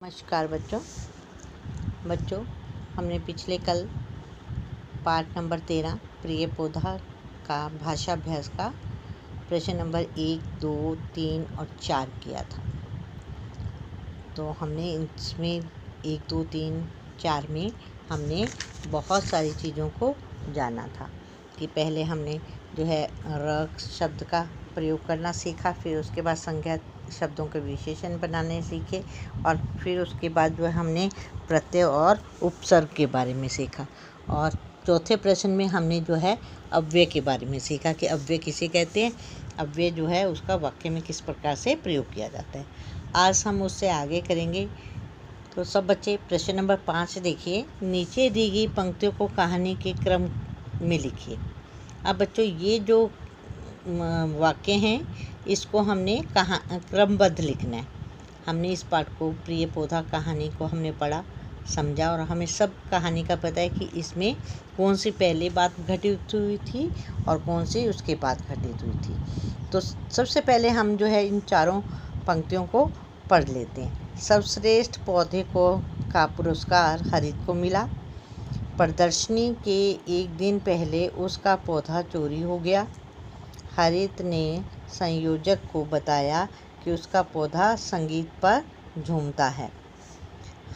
नमस्कार बच्चों हमने पिछले कल पाठ नंबर 13 प्रिय पौधा का भाषाभ्यास का प्रश्न नंबर 1, 2, 3 और 4 किया था। तो हमने इसमें 1, 2, 3, 4 में हमने बहुत सारी चीज़ों को जाना था कि पहले हमने जो है र शब्द का प्रयोग करना सीखा, फिर उसके बाद संज्ञा शब्दों के विशेषण बनाने सीखे और फिर उसके बाद जो है हमने प्रत्यय और उपसर्ग के बारे में सीखा। और चौथे प्रश्न में हमने जो है अव्यय के बारे में सीखा कि अव्यय किसे कहते हैं, अव्यय जो है उसका वाक्य में किस प्रकार से प्रयोग किया जाता है। आज हम उससे आगे करेंगे। तो सब बच्चे प्रश्न नंबर 5 देखिए। नीचे दी गई पंक्तियों को कहानी के क्रम में लिखिए। अब बच्चों ये जो वाक्य हैं इसको हमने क्रमबद्ध लिखना है। हमने इस पाठ को प्रिय पौधा कहानी को हमने पढ़ा, समझा और हमें सब कहानी का पता है कि इसमें कौन सी पहले बात घटित हुई थी और कौन सी उसके बाद घटित हुई थी। तो सबसे पहले हम जो है इन चारों पंक्तियों को पढ़ लेते हैं। सर्वश्रेष्ठ पौधे का पुरस्कार हरित को मिला। प्रदर्शनी के एक दिन पहले उसका पौधा चोरी हो गया। हरित ने संयोजक को बताया कि उसका पौधा संगीत पर झूमता है।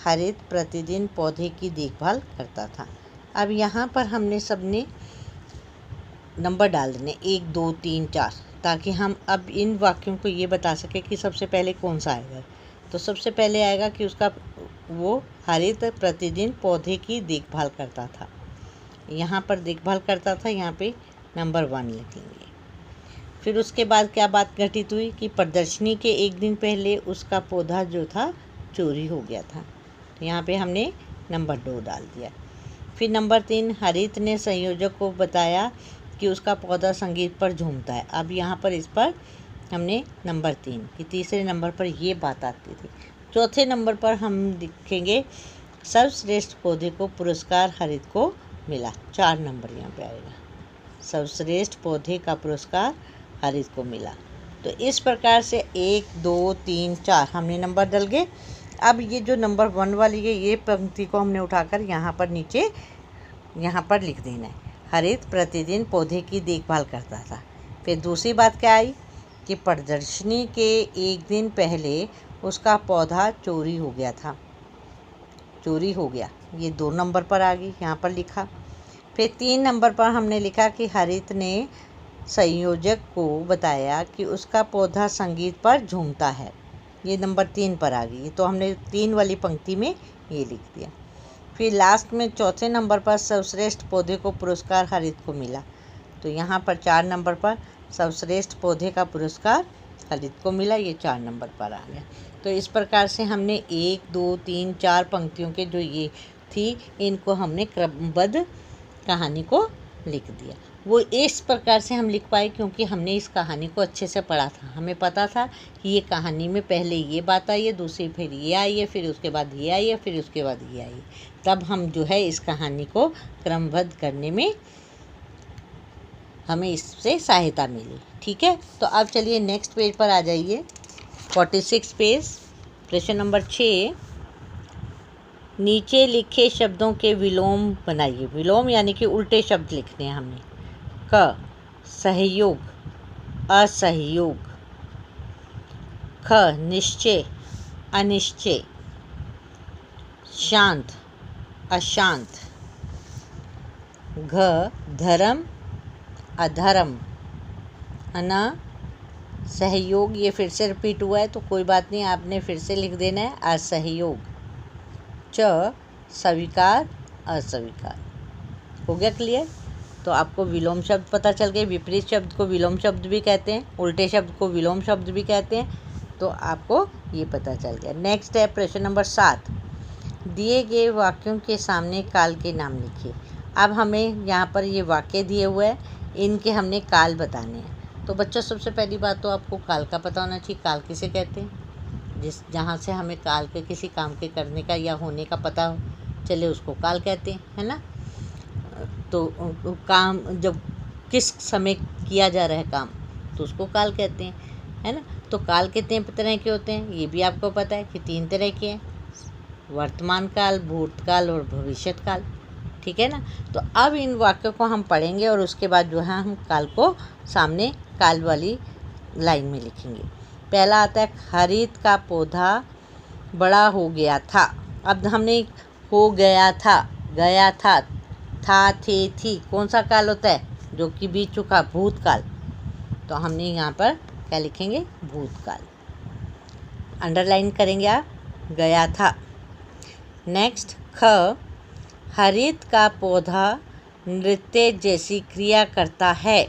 हरित प्रतिदिन पौधे की देखभाल करता था। अब यहाँ पर हमने सबने नंबर डाल देने 1, 2, 3, 4, ताकि हम अब इन वाक्यों को ये बता सके कि सबसे पहले कौन सा आएगा। तो सबसे पहले आएगा कि वो हरित प्रतिदिन पौधे की देखभाल करता था। यहाँ पर देखभाल करता था, यहाँ पे नंबर 1 लिखेंगे। फिर उसके बाद क्या बात घटित हुई कि प्रदर्शनी के एक दिन पहले उसका पौधा जो था चोरी हो गया था। तो यहाँ पे हमने नंबर 2 डाल दिया। फिर नंबर 3, हरित ने संयोजक को बताया कि उसका पौधा संगीत पर झूमता है। अब यहाँ पर इस पर हमने नंबर 3 कि तीसरे नंबर पर ये बात आती थी। चौथे नंबर पर हम लिखेंगे सर्वश्रेष्ठ पौधे को पुरस्कार हरित को मिला। 4 नंबर यहाँ पे आएगा। सर्वश्रेष्ठ पौधे का पुरस्कार हरित को मिला। तो इस प्रकार से 1, 2, 3, 4 हमने नंबर डल गए। अब ये जो नंबर 1 वाली है ये पंक्ति को हमने उठाकर यहाँ पर नीचे यहाँ पर लिख देना है। हरित प्रतिदिन पौधे की देखभाल करता था। फिर दूसरी बात क्या आई कि प्रदर्शनी के एक दिन पहले उसका पौधा चोरी हो गया था। चोरी हो गया, ये 2 नंबर पर आ गई, यहाँ पर लिखा। फिर 3 नंबर पर हमने लिखा कि हरित ने संयोजक को बताया कि उसका पौधा संगीत पर झूमता है। ये नंबर 3 पर आ गई, तो हमने 3 वाली पंक्ति में ये लिख दिया। फिर लास्ट में चौथे नंबर पर सर्वश्रेष्ठ पौधे को पुरस्कार हरित को मिला। तो यहाँ पर 4 नंबर पर सर्वश्रेष्ठ पौधे का पुरस्कार हरित को मिला, ये 4 नंबर पर आ गया। तो इस प्रकार से हमने 1, 2, 3, 4 पंक्तियों के जो ये थी इनको हमने क्रमबद्ध कहानी को लिख दिया। वो इस प्रकार से हम लिख पाए क्योंकि हमने इस कहानी को अच्छे से पढ़ा था। हमें पता था कि ये कहानी में पहले ये बात आई है, दूसरी फिर ये आई है, फिर उसके बाद ये आई है, फिर उसके बाद ये आई है। तब हम जो है इस कहानी को क्रमबद्ध करने में हमें इससे सहायता मिली। ठीक है, तो अब चलिए नेक्स्ट पेज पर आ जाइए। 46 पेज, प्रश्न नंबर 6। नीचे लिखे शब्दों के विलोम बनाइए। विलोम यानी कि उल्टे शब्द लिखने हैं हमने। क सहयोग असहयोग। ख निश्चय अनिश्चय। शांत अशांत। घ धर्म अधर्म। अना सहयोग, ये फिर से रिपीट हुआ है तो कोई बात नहीं, आपने फिर से लिख देना है असहयोग। च स्वीकार अस्वीकार। हो गया क्लियर? तो आपको विलोम शब्द पता चल गए। विपरीत शब्द को विलोम शब्द भी कहते हैं, उल्टे शब्द को विलोम शब्द भी कहते हैं। तो आपको ये पता चल गया। नेक्स्ट है प्रश्न नंबर 7। दिए गए वाक्यों के सामने काल के नाम लिखिए। अब हमें यहाँ पर ये वाक्य दिए हुए हैं, इनके हमने काल बताने हैं। तो बच्चों सबसे पहली बात तो आपको काल का पता होना चाहिए। काल किसे कहते हैं? जहाँ से हमें काल के किसी काम के करने का या होने का पता चले उसको काल कहते हैं, है ना। तो काम जब किस समय किया जा रहा है काम तो उसको काल कहते हैं, है ना। तो काल कितने तरह के होते हैं ये भी आपको पता है कि 3 तरह के हैं। वर्तमान काल, भूतकाल और भविष्य काल। ठीक है ना। तो अब इन वाक्यों को हम पढ़ेंगे और उसके बाद जो है हम काल को सामने काल वाली लाइन में लिखेंगे। पहला आता है खरीद का पौधा बड़ा हो गया था। अब हमने हो गया था थे थी, कौन सा काल होता है? जो कि बीत चुका, भूतकाल। तो हमने यहाँ पर क्या लिखेंगे? भूतकाल। अंडरलाइन करेंगे आप, गया था। नेक्स्ट ख, हरित का पौधा नृत्य जैसी क्रिया करता है।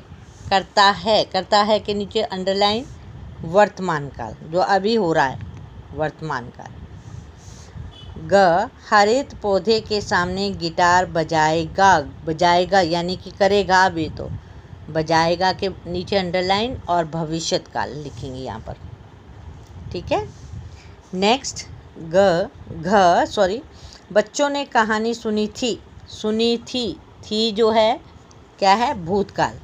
करता है के नीचे अंडरलाइन वर्तमान काल, जो अभी हो रहा है, वर्तमान काल। ग, हरित पौधे के सामने गिटार बजाएगा यानी कि करेगा, अभी तो बजाएगा के नीचे अंडरलाइन और भविष्य काल लिखेंगे यहाँ पर। ठीक है। नेक्स्ट बच्चों ने कहानी सुनी थी जो है क्या है? भूतकाल।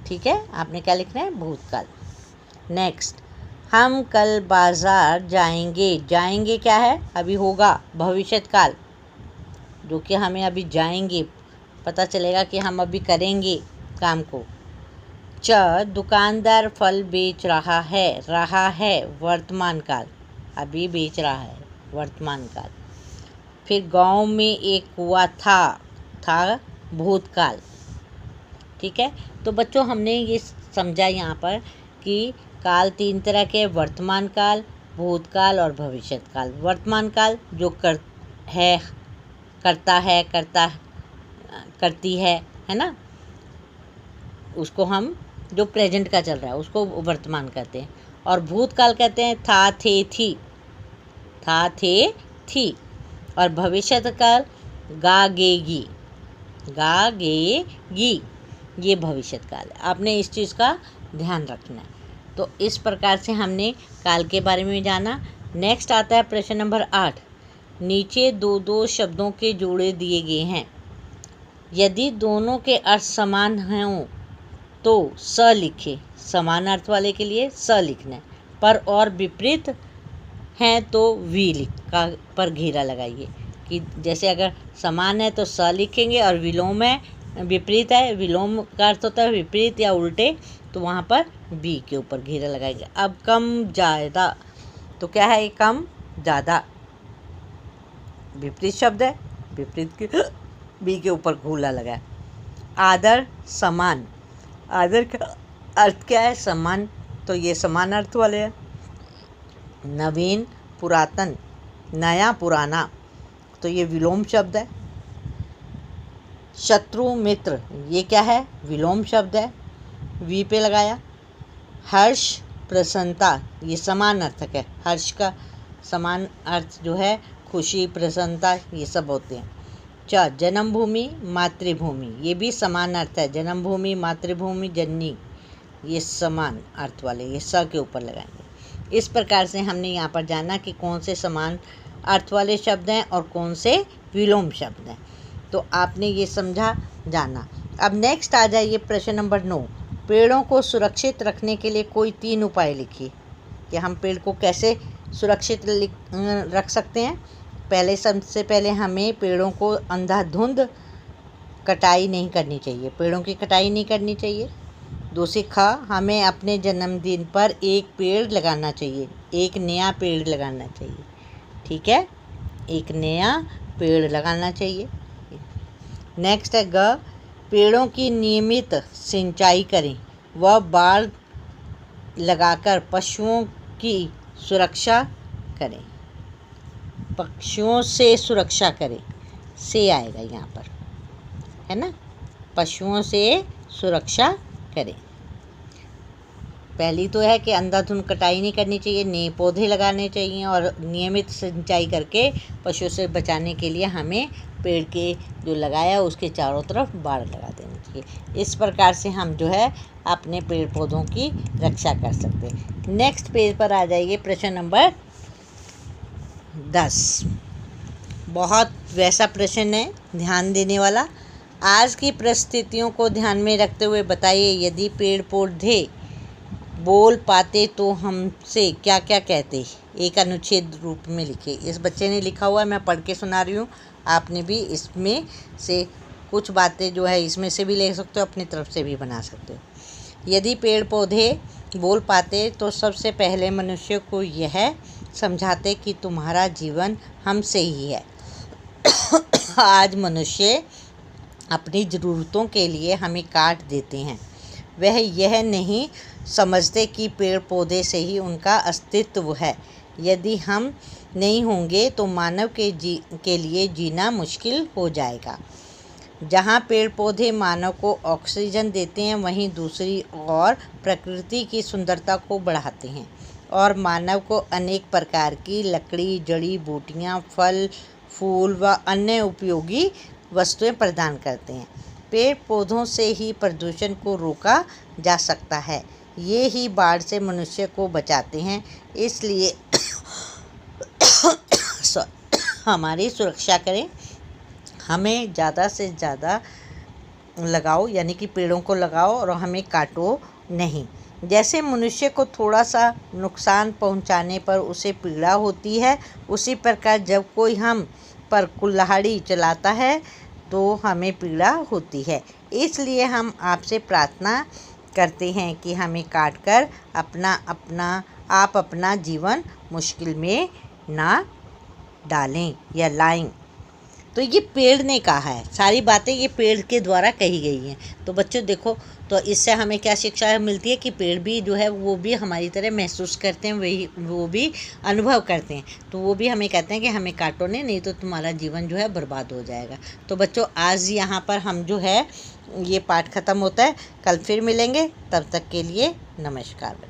ठीक है, आपने क्या लिखना है? भूतकाल। नेक्स्ट, हम कल बाजार जाएंगे क्या है? अभी होगा, भविष्य काल, जो कि हमें अभी जाएंगे, पता चलेगा कि हम अभी करेंगे काम को। च, दुकानदार फल बेच रहा है वर्तमान काल, अभी बेच रहा है, वर्तमान काल। फिर गांव में एक कुआं था भूतकाल। ठीक है। तो बच्चों हमने ये समझा यहाँ पर कि काल 3 तरह के, वर्तमान काल, भूतकाल और भविष्य काल। वर्तमान काल जो करती है ना, उसको हम, जो प्रेजेंट का चल रहा है उसको वर्तमान कहते हैं। और भूतकाल कहते हैं था थे थी। और भविष्य काल गागेगी, ये भविष्य काल है। आपने इस चीज़ का ध्यान रखना है। तो इस प्रकार से हमने काल के बारे में जाना। नेक्स्ट आता है प्रश्न नंबर 8। नीचे 2 शब्दों के जोड़े दिए गए हैं। यदि दोनों के अर्थ समान हों तो स लिखे, समान अर्थ वाले के लिए स लिखना है। पर और विपरीत हैं तो वी पर घेरा लगाइए। कि जैसे अगर समान है तो स लिखेंगे, और विलोम है, विपरीत है, विलोम का अर्थ होता है विपरीत या उल्टे, तो वहाँ पर बी के ऊपर घेरा लगाएंगे। अब कम ज़्यादा, तो क्या है? कम ज़्यादा विपरीत शब्द है, विपरीत के बी के ऊपर घूला लगा है। आदर समान, आदर का अर्थ क्या है? समान, तो ये समान अर्थ वाले हैं। नवीन पुरातन, नया पुराना, तो ये विलोम शब्द है। शत्रु मित्र, ये क्या है? विलोम शब्द है, वी पे लगाया। हर्ष प्रसन्नता, ये समान अर्थक है। हर्ष का समान अर्थ जो है खुशी, प्रसन्नता, ये सब होते हैं। च, जन्मभूमि मातृभूमि, ये भी समान अर्थ है। जन्मभूमि, मातृभूमि, जननी, ये समान अर्थ वाले, ये स के ऊपर लगाएंगे। इस प्रकार से हमने यहाँ पर जाना कि कौन से समान अर्थ वाले शब्द हैं और कौन से विलोम शब्द हैं। तो आपने ये समझा, जाना। अब नेक्स्ट आ जाइए प्रश्न नंबर 9। पेड़ों को सुरक्षित रखने के लिए कोई 3 उपाय लिखिए कि हम पेड़ को कैसे सुरक्षित रख सकते हैं। सबसे पहले हमें पेड़ों को अंधाधुंध कटाई नहीं करनी चाहिए, पेड़ों की कटाई नहीं करनी चाहिए। दूसरी ख, हमें अपने जन्मदिन पर एक पेड़ लगाना चाहिए, एक नया पेड़ लगाना चाहिए। ठीक है, एक नया पेड़ लगाना चाहिए। नेक्स्ट है ग, पेड़ों की नियमित सिंचाई करें व बाड़ लगाकर पशुओं की सुरक्षा करें। पक्षियों से सुरक्षा करें, से आएगा यहाँ पर, है ना। पशुओं से सुरक्षा करें। पहली तो है कि अंधाधुंध कटाई नहीं करनी चाहिए, नए पौधे लगाने चाहिए और नियमित सिंचाई करके पशुओं से बचाने के लिए हमें पेड़ के जो लगाया उसके चारों तरफ बाड़ लगा देनी चाहिए। इस प्रकार से हम जो है अपने पेड़ पौधों की रक्षा कर सकते हैं। नेक्स्ट पेज पर आ जाइए, प्रश्न नंबर 10। बहुत वैसा प्रश्न है, ध्यान देने वाला। आज की परिस्थितियों को ध्यान में रखते हुए बताइए, यदि पेड़ पौधे बोल पाते तो हमसे क्या क्या कहते, एक अनुच्छेद रूप में लिखे। इस बच्चे ने लिखा हुआ है, मैं पढ़ के सुना रही हूँ। आपने भी इसमें से कुछ बातें जो है इसमें से भी ले सकते हो, अपनी तरफ से भी बना सकते हो। यदि पेड़ पौधे बोल पाते तो सबसे पहले मनुष्य को यह समझाते कि तुम्हारा जीवन हमसे ही है। आज मनुष्य अपनी ज़रूरतों के लिए हमें काट देते हैं। वह यह नहीं समझते कि पेड़ पौधे से ही उनका अस्तित्व है। यदि हम नहीं होंगे तो मानव के लिए जीना मुश्किल हो जाएगा। जहाँ पेड़ पौधे मानव को ऑक्सीजन देते हैं, वहीं दूसरी ओर प्रकृति की सुंदरता को बढ़ाते हैं और मानव को अनेक प्रकार की लकड़ी, जड़ी बूटियाँ, फल, फूल व अन्य उपयोगी वस्तुएं प्रदान करते हैं। पेड़ पौधों से ही प्रदूषण को रोका जा सकता है। ये ही बाढ़ से मनुष्य को बचाते हैं। इसलिए हमारी सुरक्षा करें। हमें ज़्यादा से ज़्यादा लगाओ, यानी कि पेड़ों को लगाओ और हमें काटो नहीं। जैसे मनुष्य को थोड़ा सा नुकसान पहुंचाने पर उसे पीड़ा होती है, उसी प्रकार जब कोई हम पर कुल्हाड़ी चलाता है तो हमें पीड़ा होती है। इसलिए हम आपसे प्रार्थना करते हैं कि हमें काटकर आप अपना जीवन मुश्किल में ना डालें या लाएं। तो ये पेड़ ने कहा है, सारी बातें ये पेड़ के द्वारा कही गई हैं। तो बच्चों देखो, तो इससे हमें क्या शिक्षा मिलती है कि पेड़ भी जो है वो भी हमारी तरह महसूस करते हैं, वो भी अनुभव करते हैं। तो वो भी हमें कहते हैं कि हमें काटो नहीं तो तुम्हारा जीवन जो है बर्बाद हो जाएगा। तो बच्चों आज यहाँ पर हम जो है ये पाठ ख़त्म होता है। कल फिर मिलेंगे, तब तक के लिए नमस्कार।